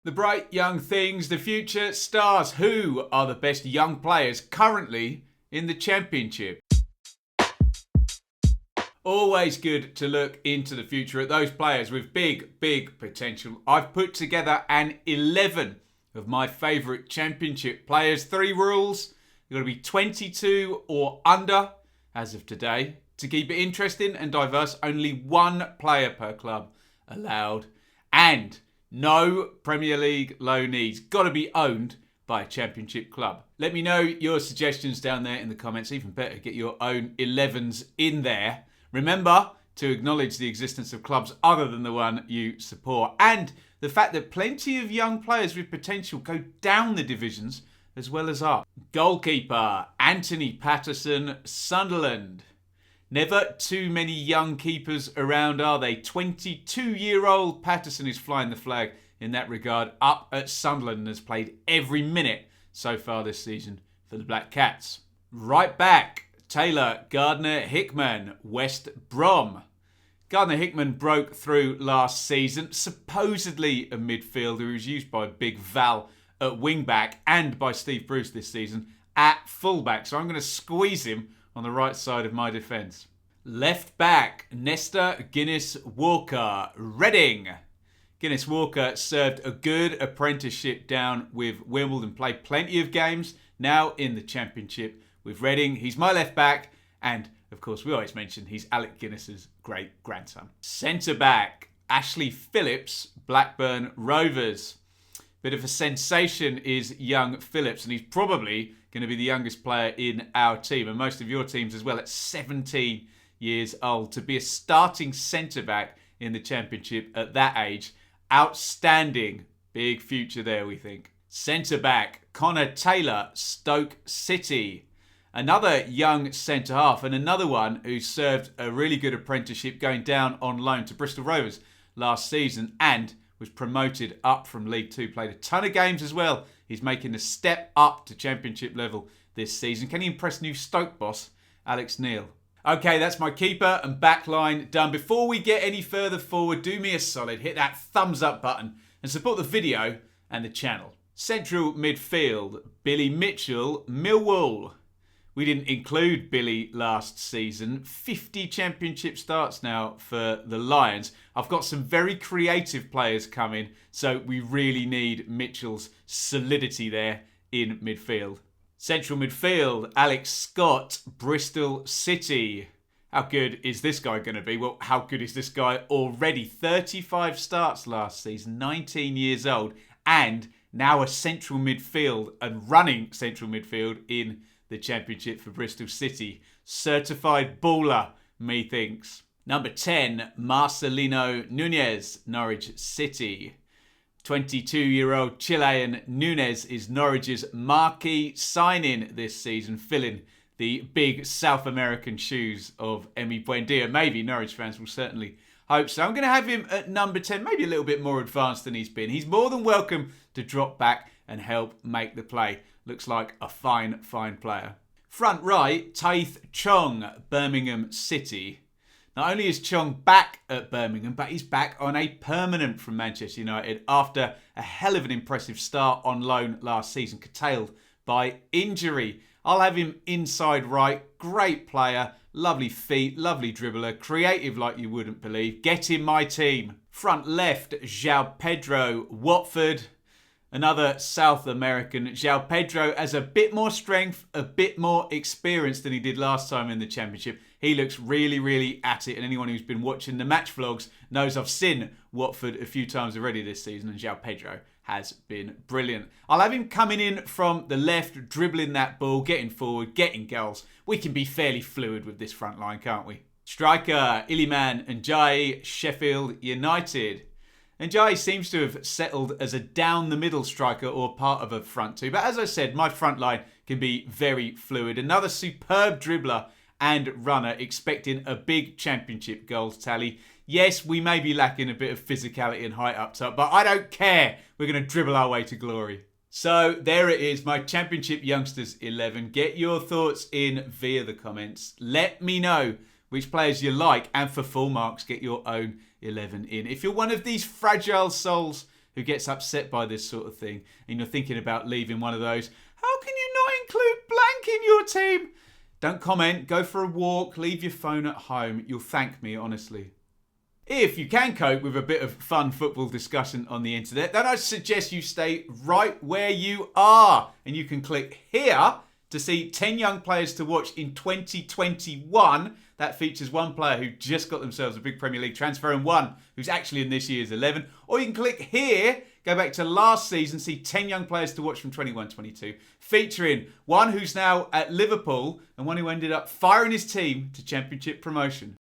The bright young things, the future stars. Who are the best young players currently in the Championship? Always good to look into the future at those players with big potential. I've put together an 11 of my favourite Championship players. 3 rules. You've got to be 22 or under as of today. To keep it interesting and diverse, only 1 player per club allowed. And no Premier League loanees. Got to be owned by a Championship club. Let me know your suggestions down there in the comments. Even better, get your own 11s in there. Remember to acknowledge the existence of clubs other than the one you support. And the fact that plenty of young players with potential go down the divisions as well as up. Goalkeeper, Anthony Patterson, Sunderland. Never too many young keepers around, are they? 22-year-old Patterson is flying the flag in that regard up at Sunderland and has played every minute so far this season for the Black Cats. Right back, Taylor Gardner-Hickman, West Brom. Gardner-Hickman broke through last season, supposedly a midfielder who was used by Big Val at wing-back and by Steve Bruce this season at full-back. So I'm going to squeeze him on the right side of my defence. Left back, Nesta Guinness-Walker, Reading. Guinness-Walker served a good apprenticeship down with Wimbledon, played plenty of games, now in the Championship with Reading. He's my left back, and of course we always mention he's Alec Guinness's great-grandson. Centre back, Ashley Phillips, Blackburn Rovers. Bit of a sensation is young Phillips, and he's probably going to be the youngest player in our team, and most of your teams as well, at 17 years old. To be a starting centre-back in the Championship at that age, outstanding. Big future there, we think. Centre-back, Connor Taylor, Stoke City. Another young centre-half, and another one who served a really good apprenticeship going down on loan to Bristol Rovers last season and was promoted up from League Two. Played a ton of games as well. He's making a step up to Championship level this season. Can he impress new Stoke boss, Alex Neil? Okay, that's my keeper and back line done. Before we get any further forward, do me a solid. Hit that thumbs up button and support the video and the channel. Central midfield, Billy Mitchell, Millwall. We didn't include Billy last season. 50 Championship starts now for the Lions. I've got some very creative players coming, so we really need Mitchell's solidity there in midfield. Central midfield, Alex Scott, Bristol City. How good is this guy going to be? Well, how good is this guy already? 35 starts last season, 19 years old, and now a central midfield and running central midfield in the Championship for Bristol City. Certified baller, methinks. Number 10, Marcelino Nunez, Norwich City. 22-year-old Chilean Nunez is Norwich's marquee signing this season, filling the big South American shoes of Emi Buendia. Maybe Norwich fans will certainly hope so. I'm going to have him at number 10, maybe a little bit more advanced than he's been. He's more than welcome to drop back and help make the play. Looks like a fine player. Front right, Taith Chong, Birmingham City. Not only is Chong back at Birmingham, but he's back on a permanent from Manchester United after a hell of an impressive start on loan last season, curtailed by injury. I'll have him inside right. Great player, lovely feet, lovely dribbler, creative like you wouldn't believe. Get in my team. Front left, Joao-Pedro, Watford. Another South American. Joao-Pedro has a bit more strength, a bit more experience than he did last time in the Championship. He looks really at it, and anyone who's been watching the match vlogs knows I've seen Watford a few times already this season, and Joao-Pedro has been brilliant. I'll have him coming in from the left, dribbling that ball, getting forward, getting goals. We can be fairly fluid with this front line, can't we? Striker, Iliman Ndiaye, Sheffield United. Ndiaye seems to have settled as a down-the-middle striker or part of a front two. But as I said, my front line can be very fluid. Another superb dribbler and runner, expecting a big Championship goals tally. Yes, we may be lacking a bit of physicality and height up top, but I don't care. We're going to dribble our way to glory. So there it is, my Championship Youngsters 11. Get your thoughts in via the comments. Let me know which players you like, and for full marks, get your own 11 in. If you're one of these fragile souls who gets upset by this sort of thing and you're thinking about leaving one of those, how can you not include blank in your team? Don't comment, go for a walk, leave your phone at home. You'll thank me, honestly. If you can cope with a bit of fun football discussion on the internet, then I suggest you stay right where you are. And you can click here to see 10 young players to watch in 2021. That features one player who just got themselves a big Premier League transfer and one who's actually in this year's 11. Or you can click here, go back to last season, see 10 young players to watch from 21-22, featuring one who's now at Liverpool and one who ended up firing his team to Championship promotion.